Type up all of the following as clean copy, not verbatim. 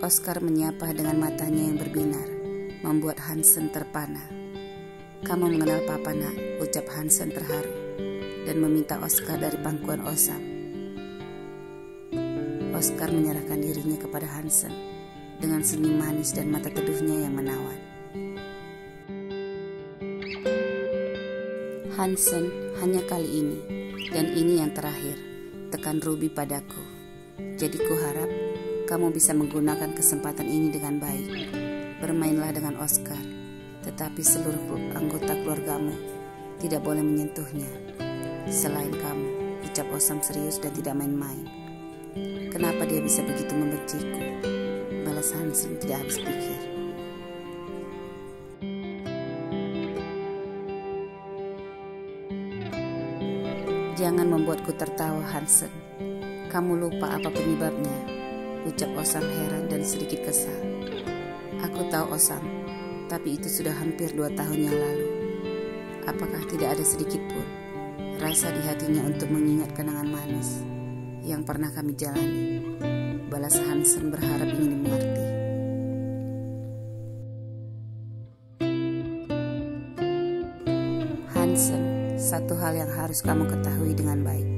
Oscar menyapa dengan matanya yang berbinar, membuat Hansen terpana. "Kamu mengenal Papa, nak," ucap Hansen terharu, dan meminta Oscar dari pangkuan Osam. Oscar menyerahkan dirinya kepada Hansen dengan senyum manis dan mata teduhnya yang menawan. "Hansen, hanya kali ini, dan ini yang terakhir, tekan Ruby padaku. Jadi kuharap kamu bisa menggunakan kesempatan ini dengan baik. Bermainlah dengan Oscar, tetapi seluruh anggota keluargamu tidak boleh menyentuhnya. Selain kamu," ucap Osam serius dan tidak main-main. "Kenapa dia bisa begitu membenciku?" balas Hansen tidak habis pikir. "Jangan membuatku tertawa, Hansen. Kamu lupa apa penyebabnya," ucap Osam heran dan sedikit kesal. "Aku tahu, Osam, tapi itu sudah hampir 2 tahun yang lalu. Apakah tidak ada sedikit pun rasa di hatinya untuk mengingat kenangan manis yang pernah kami jalani?" balas Hansen berharap ingin dimengerti. "Hansen, satu hal yang harus kamu ketahui dengan baik.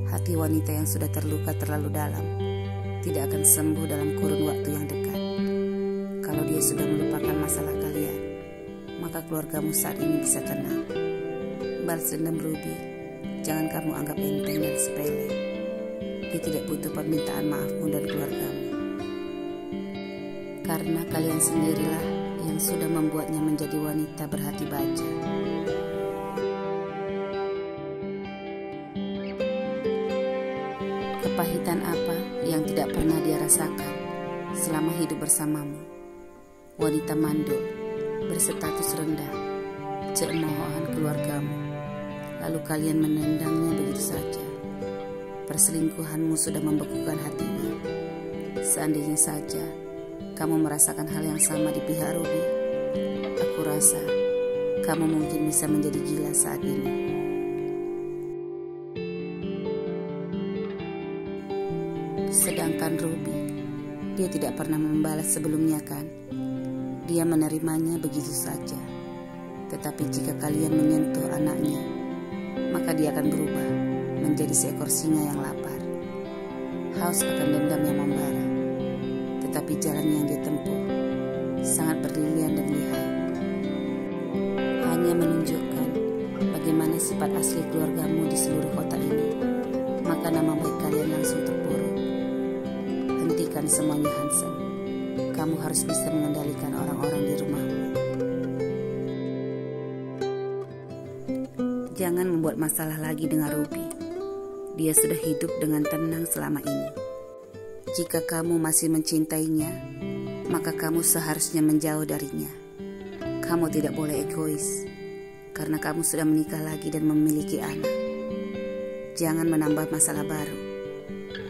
Hati wanita yang sudah terluka terlalu dalam tidak akan sembuh dalam kurun waktu yang dekat. Kalau dia sudah melupakan masalah kalian, maka keluargamu saat ini bisa tenang. Balas dendam Ruby jangan kamu anggap enteng dan sepele. Dia tidak butuh permintaan maafmu dan keluargamu, karena kalian sendirilah yang sudah membuatnya menjadi wanita berhati baja." "Kepahitan apa yang tidak pernah dia rasakan selama hidup bersamamu? Wanita mandul, berstatus rendah, cemoohan keluargamu, lalu kalian menendangnya begitu saja. Perselingkuhanmu sudah membekukan hatinya. Seandainya saja kamu merasakan hal yang sama di pihak Ruby, aku rasa kamu mungkin bisa menjadi gila saat ini." Sedangkan Ruby, dia tidak pernah membalas sebelumnya kan? Dia menerimanya begitu saja. Tetapi jika kalian menyentuh anaknya, maka dia akan berubah menjadi seekor singa yang lapar. Haus akan dendam yang membara. Tetapi jalan yang dia tempuh sangat berlian dan lihai. Hanya menunjukkan bagaimana sifat asli keluargamu di seluruh kota ini, maka nama baik kalian langsung terpuruk. Hentikan semuanya, Hansen. Kamu harus bisa mengendalikan orang-orang di rumahmu. Jangan membuat masalah lagi dengan Ruby. Dia sudah hidup dengan tenang selama ini. Jika kamu masih mencintainya, maka kamu seharusnya menjauh darinya. Kamu tidak boleh egois, karena kamu sudah menikah lagi dan memiliki anak. Jangan menambah masalah baru.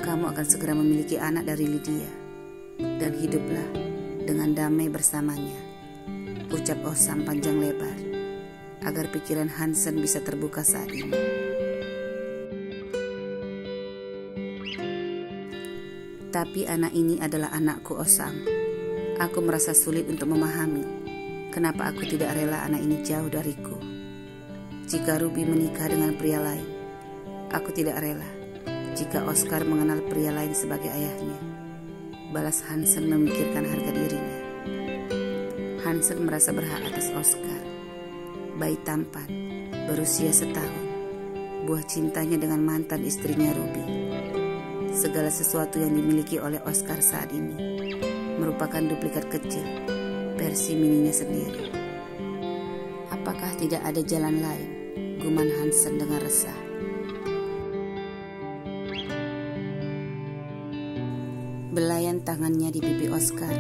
Kamu akan segera memiliki anak dari Lydia, dan hiduplah dengan damai bersamanya, ucap Osam panjang lebar, agar pikiran Hansen bisa terbuka saat ini. Tapi anak ini adalah anakku, Osam. Aku merasa sulit untuk memahami kenapa aku tidak rela anak ini jauh dariku. Jika Ruby menikah dengan pria lain, aku tidak rela jika Oscar mengenal pria lain sebagai ayahnya, balas Hansen memikirkan harga dirinya. Hansen merasa berhak atas Oscar, bayi tampan, berusia setahun, buah cintanya dengan mantan istrinya Ruby. Segala sesuatu yang dimiliki oleh Oscar saat ini merupakan duplikat kecil, versi mininya sendiri. Apakah tidak ada jalan lain? Guman Hansen dengan resah. Belayan tangannya di pipi Oscar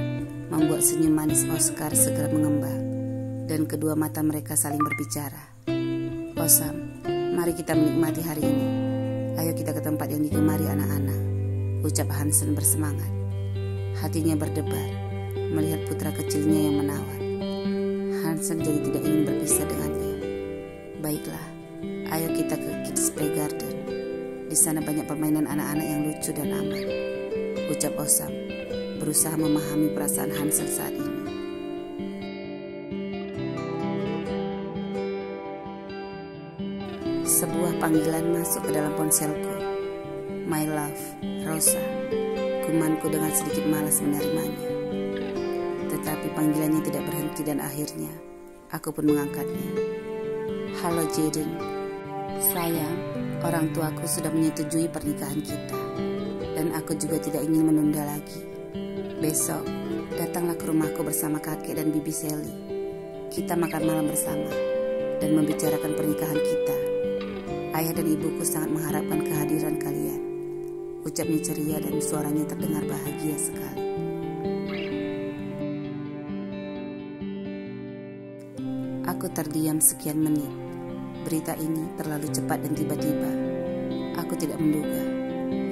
membuat senyum manis Oscar segera mengembang, dan kedua mata mereka saling berbicara. "Osam, mari kita menikmati hari ini. Ayo kita ke tempat yang digemari anak-anak," ucap Hansen bersemangat. Hatinya berdebar melihat putra kecilnya yang menawan. Hansen jadi tidak ingin berpisah dengannya. "Baiklah, ayo kita ke Kids Play Garden. Di sana banyak permainan anak-anak yang lucu dan aman," ucap Osam berusaha memahami perasaan Hansel saat ini. Sebuah panggilan masuk ke dalam ponselku. My love, Rosa. Gumanku dengan sedikit malas menerimanya. Tetapi panggilannya tidak berhenti dan akhirnya aku pun mengangkatnya. Halo Jaden. Sayang, orang tuaku sudah menyetujui pernikahan kita. Dan aku juga tidak ingin menunda lagi. Besok, datanglah ke rumahku bersama kakek dan bibi Sally. Kita makan malam bersama dan membicarakan pernikahan kita. Ayah dan ibuku sangat mengharapkan kehadiran kalian. Ucapnya ceria dan suaranya terdengar bahagia sekali. Aku terdiam sekian menit. Berita ini terlalu cepat dan tiba-tiba. Aku tidak menduga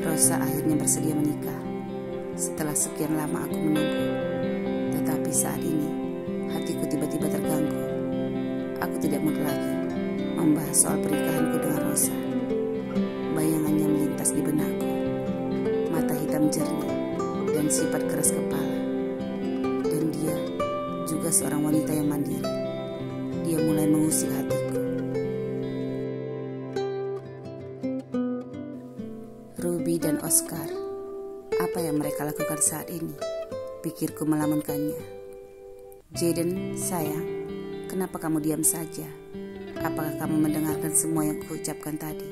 Rosa akhirnya bersedia menikah. Setelah sekian lama aku menunggu. Tetapi saat ini hatiku tiba-tiba terganggu. Aku tidak mood lagi membahas soal pernikahanku dengan Rosa. Bayangannya melintas di benakku. Mata hitam jernih dan sifat keras kepala. Dan dia juga seorang wanita yang mandiri. Dia mulai mengusik hatiku. Ruby dan Oscar, apa yang mereka lakukan saat ini? Pikirku melamunkannya. Jaden, sayang, kenapa kamu diam saja? Apakah kamu mendengarkan semua yang kuucapkan tadi?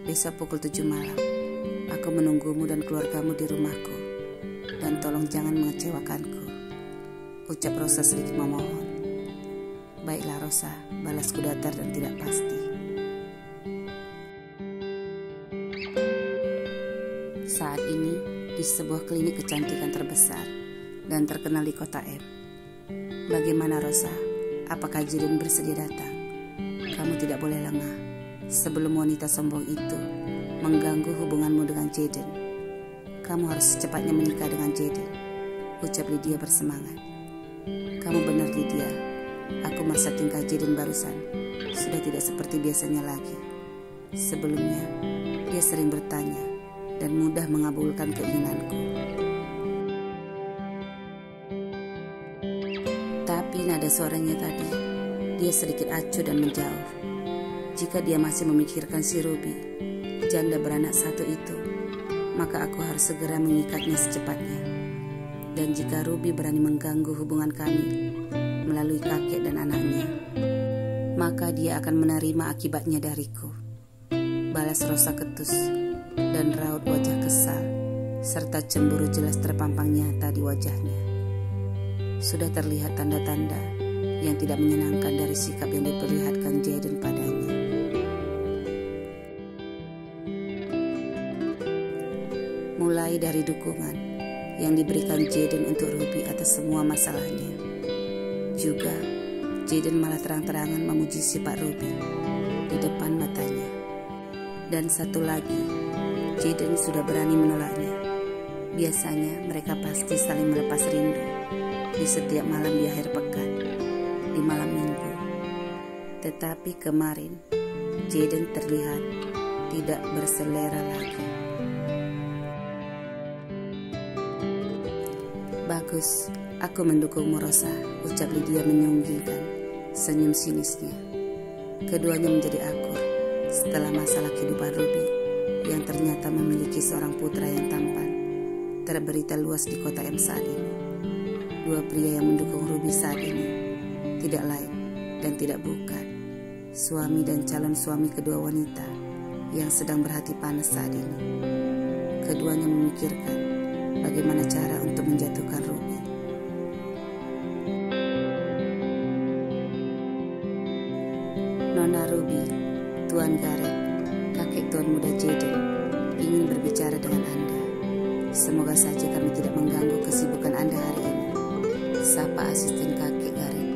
Besok pukul 7 malam, aku menunggumu dan keluargamu di rumahku. Dan tolong jangan mengecewakanku. Ucap Rosa sedikit memohon. Baiklah Rosa, balasku datar dan tidak pasti. Saat ini di sebuah klinik kecantikan terbesar dan terkenal di kota M. Bagaimana Rosa? Apakah Jaden bersedia datang? Kamu tidak boleh lengah sebelum wanita sombong itu mengganggu hubunganmu dengan Jaden. Kamu harus secepatnya menikah dengan Jaden, ucap Lydia bersemangat. Kamu benar Lydia, aku merasa tingkah Jaden barusan sudah tidak seperti biasanya lagi. Sebelumnya dia sering bertanya dan mudah mengabulkan keinginanku. Tapi nada suaranya tadi, dia sedikit acuh dan menjauh. Jika dia masih memikirkan si Ruby, janda beranak satu itu, maka aku harus segera mengikatnya secepatnya. Dan jika Ruby berani mengganggu hubungan kami melalui kakek dan anaknya, maka dia akan menerima akibatnya dariku. Balas Rosa ketus dan raut wajah kesal serta cemburu jelas terpampang nyata di wajahnya. Sudah terlihat tanda-tanda yang tidak menyenangkan dari sikap yang diperlihatkan Jaden padanya. Mulai dari dukungan yang diberikan Jaden untuk Ruby atas semua masalahnya. Juga Jaden malah terang-terangan memuji sifat Ruby di depan matanya. Dan satu lagi, Jaden sudah berani menolaknya. Biasanya mereka pasti saling melepas rindu di setiap malam di akhir pekan, di malam minggu. Tetapi kemarin Jaden terlihat tidak berselera lagi. Bagus, aku mendukungmu Rosa, ucap Lydia menyunggingkan senyum sinisnya. Keduanya menjadi akur setelah masalah kehidupan Ruby yang ternyata memiliki seorang putra yang tampan terberita luas di kota M saat ini. Dua pria yang mendukung Ruby saat ini tidak lain dan tidak bukan suami dan calon suami kedua wanita yang sedang berhati panas saat ini. Keduanya memikirkan bagaimana cara untuk menjatuhkan Ruby. Nona Ruby, Tuan Garrett, kakek Tuan muda Jaden, ingin berbicara dengan Anda. Semoga saja kami tidak mengganggu kesibukan Anda hari ini. Sapa asisten kakek Garrett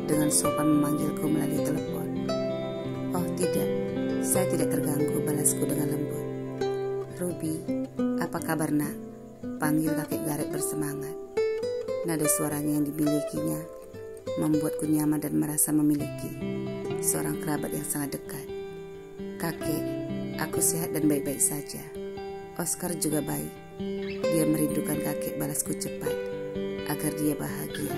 dengan sopan memanggilku melalui telepon. Oh tidak, saya tidak terganggu, balasku dengan lembut. Ruby, apa kabar nak? Panggil kakek Garrett bersemangat. Nada suaranya yang dimilikinya membuatku nyaman dan merasa memiliki seorang kerabat yang sangat dekat. Kakek, aku sehat dan baik-baik saja. Oscar juga baik. Dia merindukan kakek, balasku cepat, agar dia bahagia.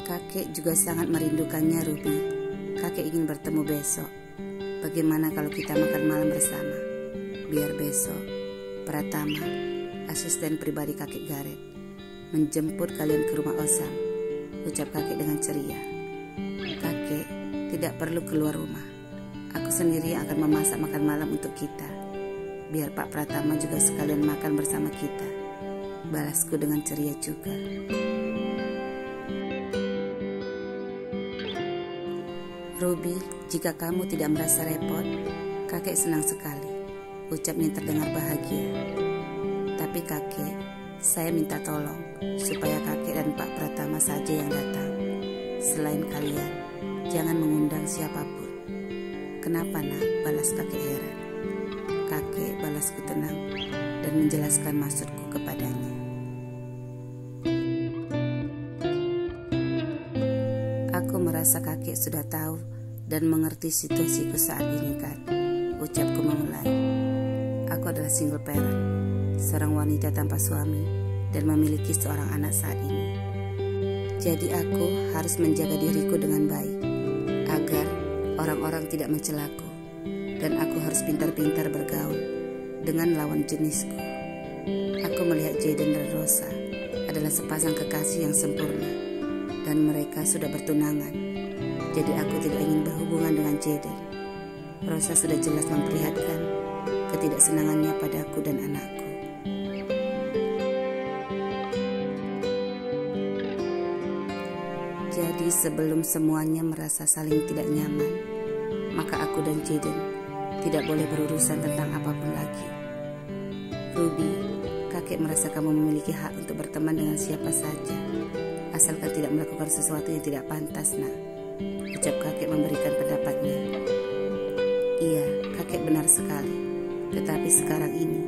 Kakek juga sangat merindukannya, Ruby. Kakek ingin bertemu besok. Bagaimana kalau kita makan malam bersama? Biar besok Pratama, asisten pribadi kakek Gareth, menjemput kalian ke rumah Osam, ucap kakek dengan ceria. Kakek tidak perlu keluar rumah. Aku sendiri yang akan memasak makan malam untuk kita. Biar Pak Pratama juga sekalian makan bersama kita, balasku dengan ceria juga. Ruby, jika kamu tidak merasa repot, kakek senang sekali, ucapnya terdengar bahagia. Tapi kakek, saya minta tolong supaya kakek dan Pak Pratama saja yang datang. Selain kalian, jangan mengundang siapapun. Kenapa nak? Balas kakek heran. Kakek, balasku tenang dan menjelaskan maksudku kepadanya. Aku merasa kakek sudah tahu dan mengerti situasiku saat ini kan, ucapku memulai. Aku adalah single parent, seorang wanita tanpa suami dan memiliki seorang anak saat ini. Jadi aku harus menjaga diriku dengan baik agar orang-orang tidak mencelaku, dan aku harus pintar-pintar bergaul dengan lawan jenisku. Aku melihat Jaden dan Rosa adalah sepasang kekasih yang sempurna dan mereka sudah bertunangan. Jadi aku tidak ingin berhubungan dengan Jaden. Rosa sudah jelas memperlihatkan ketidaksenangannya padaku dan anakku. Jadi sebelum semuanya merasa saling tidak nyaman, maka aku dan Jaden tidak boleh berurusan tentang apapun lagi. Ruby, kakek merasa kamu memiliki hak untuk berteman dengan siapa saja, asalkan tidak melakukan sesuatu yang tidak pantas, nak, ucap kakek memberikan pendapatnya. Iya, kakek benar sekali. Tetapi sekarang ini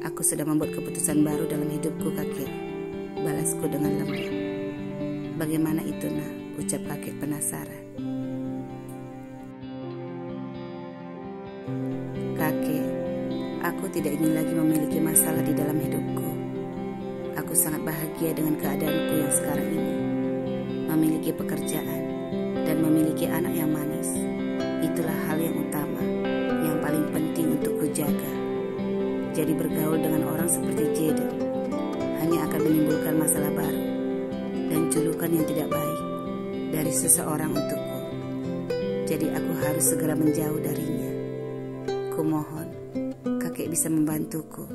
aku sudah membuat keputusan baru dalam hidupku, kakek, balasku dengan lembut. Bagaimana itu, nak? Ucap kakek penasaran. Kakek, aku tidak ingin lagi memiliki masalah di dalam hidupku. Aku sangat bahagia dengan keadaanku yang sekarang ini. Memiliki pekerjaan dan memiliki anak yang manis, itulah hal yang utama, yang paling penting untuk kujaga. Jadi bergaul dengan orang seperti Jaden hanya akan menimbulkan masalah baru dan julukan yang tidak baik dari seseorang untukku. Jadi aku harus segera menjauh darinya. Kumohon kakek bisa membantuku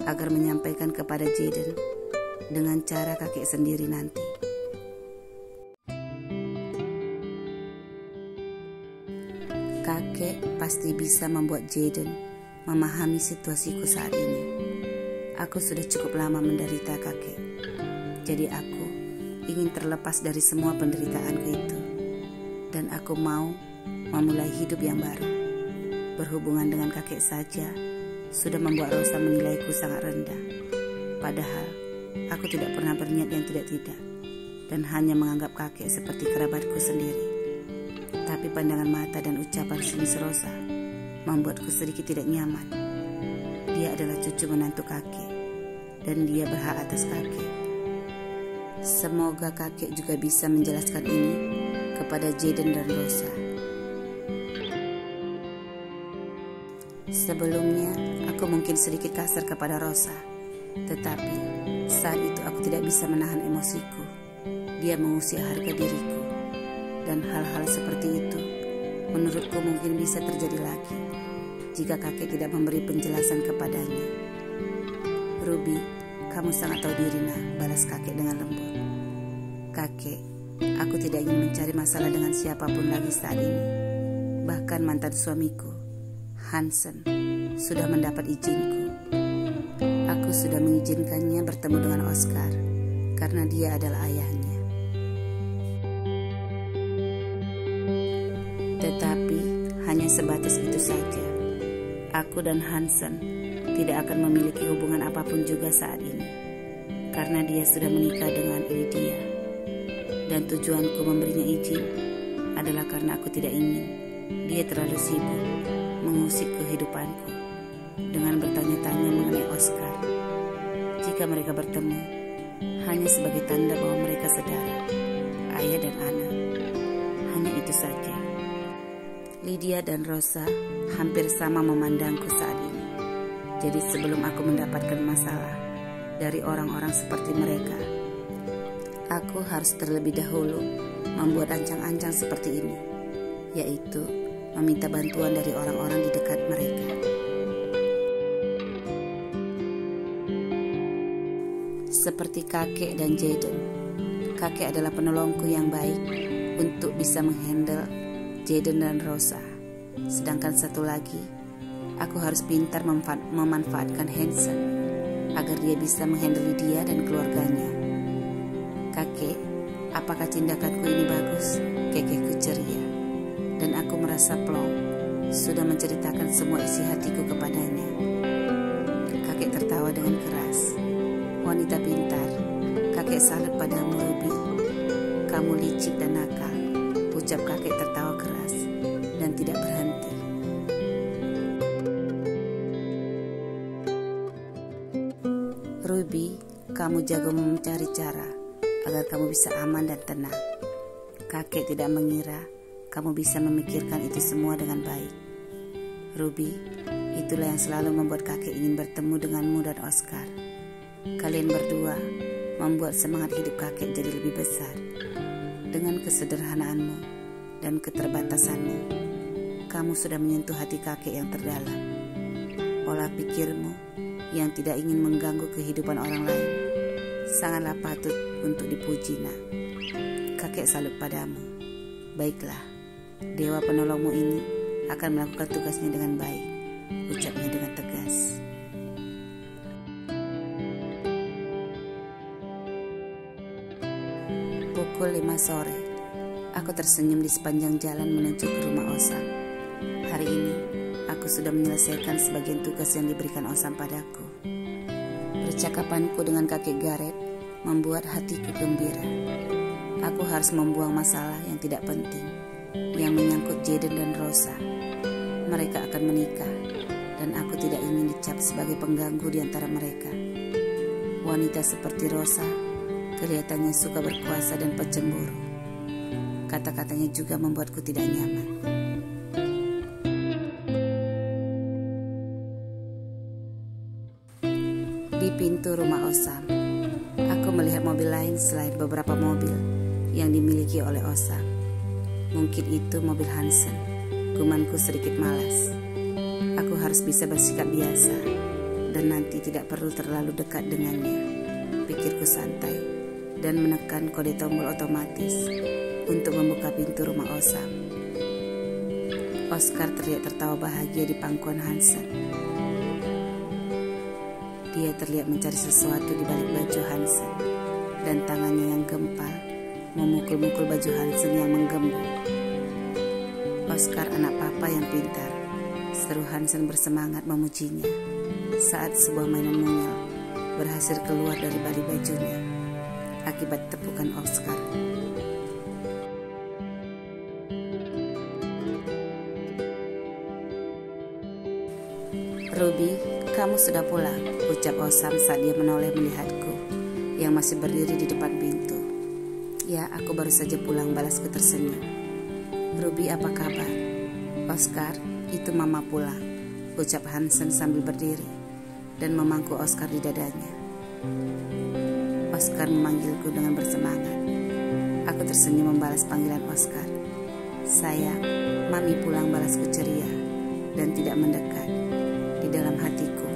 agar menyampaikan kepada Jaden dengan cara kakek sendiri nanti. Kakek pasti bisa membuat Jaden memahami situasiku saat ini. Aku sudah cukup lama menderita, kakek. Jadi aku ingin terlepas dari semua penderitaanku itu. Dan aku mau memulai hidup yang baru. Berhubungan dengan kakek saja sudah membuat Rosa menilaiku sangat rendah. Padahal aku tidak pernah berniat yang tidak-tidak dan hanya menganggap kakek seperti kerabatku sendiri. Tapi pandangan mata dan ucapan sinis Rosa membuatku sedikit tidak nyaman. Dia adalah cucu menantu kakek dan dia berhak atas kakek. Semoga kakek juga bisa menjelaskan ini kepada Jaden dan Rosa. Sebelumnya aku mungkin sedikit kasar kepada Rosa, tetapi saat itu aku tidak bisa menahan emosiku. Dia mengusik harga diriku, dan hal-hal seperti itu menurutku mungkin bisa terjadi lagi jika kakek tidak memberi penjelasan kepadanya. Ruby, kamu sangat tahu diri, nak, balas kakek dengan lembut. Kakek, aku tidak ingin mencari masalah dengan siapapun lagi saat ini. Bahkan mantan suamiku, Hansen, sudah mendapat izinku. Aku sudah mengizinkannya bertemu dengan Oscar karena dia adalah ayahnya. Tetapi hanya sebatas itu saja. Aku dan Hansen tidak akan memiliki hubungan apapun juga saat ini karena dia sudah menikah dengan Lydia. Dan tujuanku memberinya izin adalah karena aku tidak ingin dia terlalu sibuk mengusik kehidupanku dengan bertanya-tanya mengenai Oscar. Jika mereka bertemu, hanya sebagai tanda bahwa mereka saudara, ayah dan anak. Hanya itu saja. Lydia dan Rosa hampir sama memandangku saat ini. Jadi sebelum aku mendapatkan masalah dari orang-orang seperti mereka, aku harus terlebih dahulu membuat ancang-ancang seperti ini, yaitu meminta bantuan dari orang-orang di dekat mereka. Seperti kakek dan Jaden, kakek adalah penolongku yang baik untuk bisa menghandle Jaden dan Rosa. Sedangkan satu lagi, aku harus pintar memanfaatkan Hansen agar dia bisa menghandle dia dan keluarganya. Kakek, apakah tindakanku ini bagus? Kekekku ceria, dan aku merasa plong sudah menceritakan semua isi hatiku kepadanya. Kakek tertawa dengan keras. Wanita pintar, kakek salut padamu, Ruby. Kamu licik dan nakal, ucap kakek tertawa keras dan tidak berhenti. Ruby, kamu jago mencari cara agar kamu bisa aman dan tenang. Kakek tidak mengira kamu bisa memikirkan itu semua dengan baik. Ruby, itulah yang selalu membuat kakek ingin bertemu denganmu dan Oscar. Kalian berdua membuat semangat hidup kakek jadi lebih besar. Dengan kesederhanaanmu dan keterbatasanmu, kamu sudah menyentuh hati kakek yang terdalam. Pola pikirmu yang tidak ingin mengganggu kehidupan orang lain sangatlah patut untuk dipuji, nak. Kakek salut padamu. Baiklah, dewa penolongmu ini akan melakukan tugasnya dengan baik, ucapnya dengan tegas. Pukul 5 sore, aku tersenyum di sepanjang jalan menuju ke rumah Osam. Hari ini, aku sudah menyelesaikan sebagian tugas yang diberikan Osam padaku. Percakapanku dengan kakek Gareth membuat hatiku gembira. Aku harus membuang masalah yang tidak penting, yang menyangkut Jaden dan Rosa. Mereka akan menikah, dan aku tidak ingin dicap sebagai pengganggu di antara mereka. Wanita seperti Rosa kelihatannya suka berkuasa dan pecemburu. Kata-katanya juga membuatku tidak nyaman. Di pintu rumah Osam, aku melihat mobil lain selain beberapa mobil yang dimiliki oleh Osam. Mungkin itu mobil Hansen. Gumanku sedikit malas. Aku harus bisa bersikap biasa dan nanti tidak perlu terlalu dekat dengannya, pikirku santai, dan menekan kode tombol otomatis untuk membuka pintu rumah Osam. Oscar terlihat tertawa bahagia di pangkuan Hansen. Dia terlihat mencari sesuatu di balik baju Hansen, dan tangannya yang gempal memukul-mukul baju Hansen yang menggembung. Oscar anak papa yang pintar, seru Hansen bersemangat memujinya saat sebuah mainan mungil berhasil keluar dari balik bajunya akibat tepukan Oscar. Ruby, kamu sudah pulang, ucap Osam saat dia menoleh melihatku yang masih berdiri di depan pintu. Ya, aku baru saja pulang, balasku tersenyum. Ruby, apa kabar? Oscar, itu mama pulang, ucap Hansen sambil berdiri dan memangku Oscar di dadanya. Oscar memanggilku dengan bersemangat. Aku tersenyum membalas panggilan Oscar. Sayang, mami pulang, balasku ceria dan tidak mendekat. Di dalam hatiku,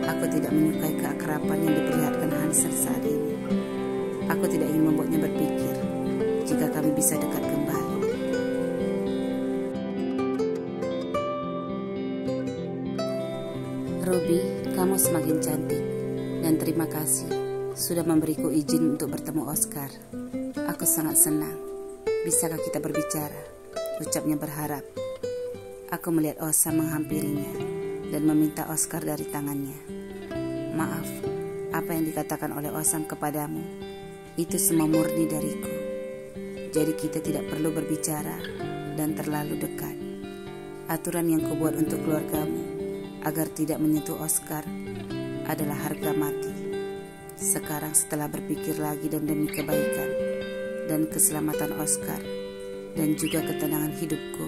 aku tidak menyukai keakraban yang diperlihatkan Hansen saat ini. Aku tidak ingin membuatnya berpikir jika kami bisa dekat kembali. Ruby, kamu semakin cantik dan terima kasih sudah memberiku izin untuk bertemu Oscar. Aku sangat senang. Bisakah kita berbicara? Ucapnya berharap. Aku melihat Osam menghampirinya dan meminta Oscar dari tangannya. Maaf, apa yang dikatakan oleh Osam kepadamu itu semua murni dariku. Jadi kita tidak perlu berbicara dan terlalu dekat. Aturan yang kubuat untuk keluargamu agar tidak menyentuh Oscar adalah harga mati. Sekarang setelah berpikir lagi dan demi kebaikan dan keselamatan Oscar dan juga ketenangan hidupku,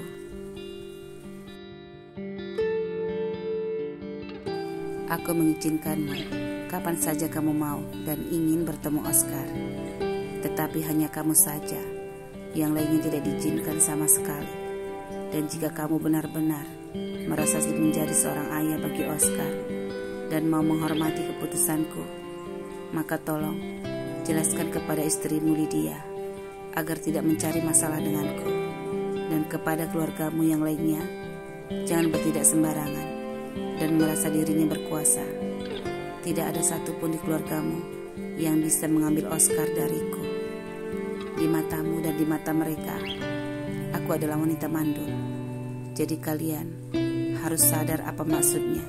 aku mengizinkanmu kapan saja kamu mau dan ingin bertemu Oscar. Tetapi hanya kamu saja, yang lainnya tidak diizinkan sama sekali. Dan jika kamu benar-benar merasa menjadi seorang ayah bagi Oscar dan mau menghormati keputusanku, maka tolong jelaskan kepada istrimu Lydia agar tidak mencari masalah denganku. Dan kepada keluargamu yang lainnya, jangan bertindak sembarangan dan merasa dirinya berkuasa. Tidak ada satupun di keluargamu yang bisa mengambil Oscar dariku. Di matamu dan di mata mereka, aku adalah wanita mandul. Jadi kalian harus sadar apa maksudnya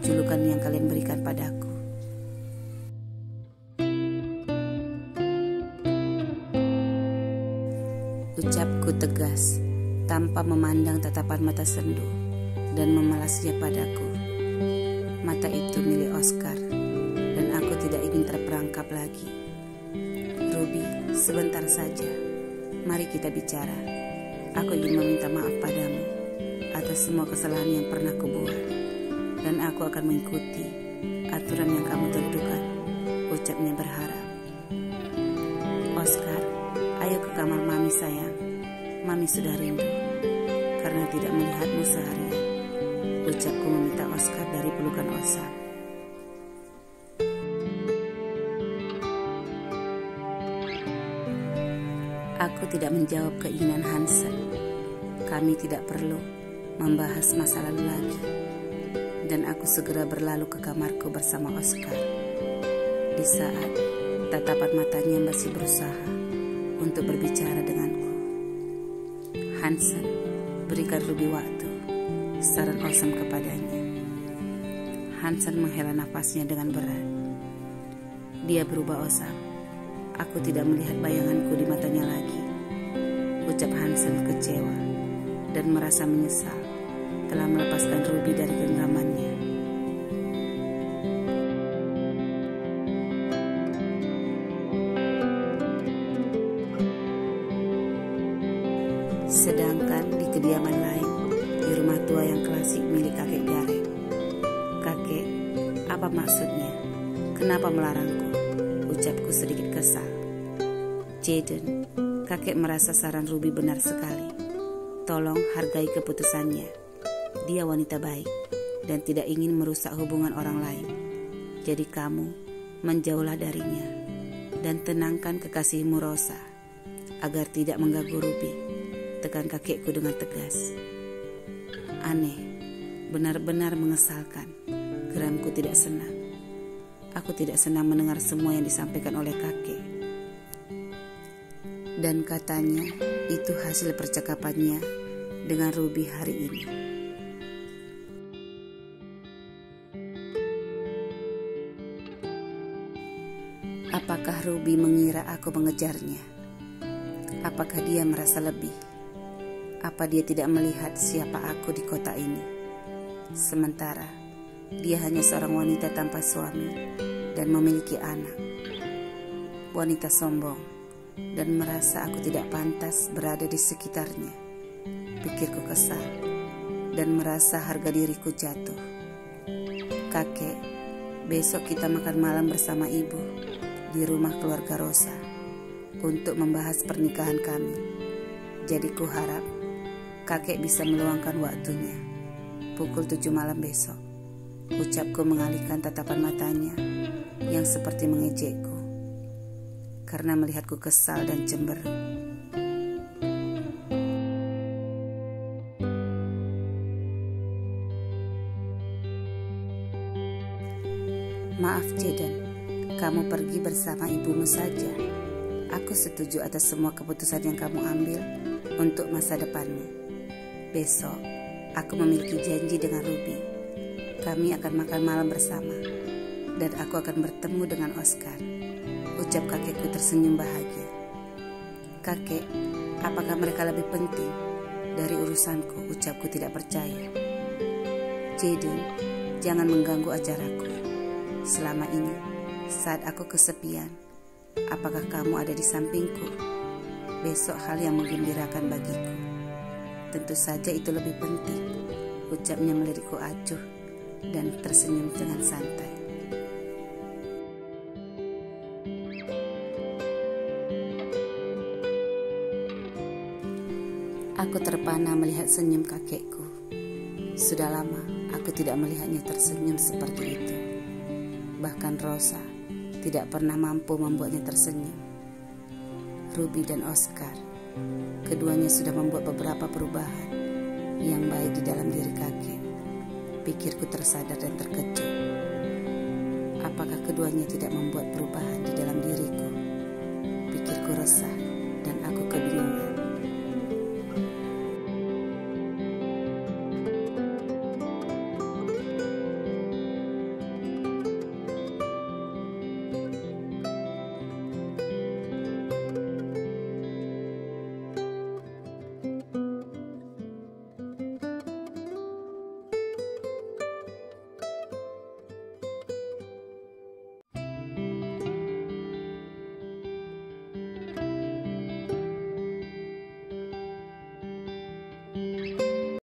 julukan yang kalian berikan padaku. Ucapku tegas tanpa memandang tatapan mata sendu dan memelasnya padaku. Mata itu milik Oscar dan aku tidak ingin terperangkap lagi. Ruby, sebentar saja. Mari kita bicara. Aku ingin meminta maaf padamu atas semua kesalahan yang pernah kubuat, dan aku akan mengikuti aturan yang kamu tentukan, ucapnya berharap. Oscar, ayo ke kamar mami sayang. Mami sudah rindu karena tidak melihatmu seharian, ucapku meminta Oscar dari pelukan Osa. Aku tidak menjawab keinginan Hansen. Kami tidak perlu membahas masa lalu lagi. Dan aku segera berlalu ke kamarku bersama Oscar. Di saat tatapan matanya masih berusaha untuk berbicara denganku. Hansen, berikan Ruby waktu, saran Osam kepadanya. Hansen menghela nafasnya dengan berat. Dia berubah, Osam. Aku tidak melihat bayanganku di matanya lagi, ucap Hansen kecewa dan merasa menyesal telah melepaskan Ruby dari genggamannya. Sedangkan di kediaman lain, di rumah tua yang klasik milik kakek Gareth. Kakek, apa maksudnya? Kenapa melarangku? Ucapku sedikit kesal. Jaden, kakek merasa saran Ruby benar sekali. Tolong hargai keputusannya. Dia wanita baik dan tidak ingin merusak hubungan orang lain. Jadi kamu menjauhlah darinya dan tenangkan kekasihmu Rosa agar tidak mengganggu Ruby, tekan kakekku dengan tegas. Aneh, benar-benar mengesalkan. Geramku tidak senang. Aku tidak senang mendengar semua yang disampaikan oleh kakek. Dan katanya itu hasil percakapannya dengan Ruby hari ini. Apakah Ruby mengira aku mengejarnya? Apakah dia merasa lebih? Apa dia tidak melihat siapa aku di kota ini? Sementara dia hanya seorang wanita tanpa suami dan memiliki anak. Wanita sombong dan merasa aku tidak pantas berada di sekitarnya. Pikirku kesal dan merasa harga diriku jatuh. Kakek, besok kita makan malam bersama ibu di rumah keluarga Rosa untuk membahas pernikahan kami. Jadi kuharap kakek bisa meluangkan waktunya pukul 7 malam besok, ucapku mengalihkan tatapan matanya yang seperti mengejekku karena melihatku kesal dan cemberut. Maaf Jaden, kamu pergi bersama ibumu saja. Aku setuju atas semua keputusan yang kamu ambil untuk masa depanmu. Besok, aku memiliki janji dengan Ruby. Kami akan makan malam bersama dan aku akan bertemu dengan Oscar, ucap kakekku tersenyum bahagia. Kakek, apakah mereka lebih penting? Dari urusanku, ucapku tidak percaya. Jadi, jangan mengganggu acaraku. Selama ini, saat aku kesepian, apakah kamu ada di sampingku? Besok hal yang menggembirakan bagiku. Tentu saja itu lebih penting, ucapnya melirikku acuh dan tersenyum dengan santai. Aku terpana melihat senyum kakekku. Sudah lama aku tidak melihatnya tersenyum seperti itu. Bahkan Rosa tidak pernah mampu membuatnya tersenyum. Ruby dan Oscar, keduanya sudah membuat beberapa perubahan yang baik di dalam diri kakek. Pikirku tersadar dan terkejut. Apakah keduanya tidak membuat perubahan di dalam diriku? Pikirku resah.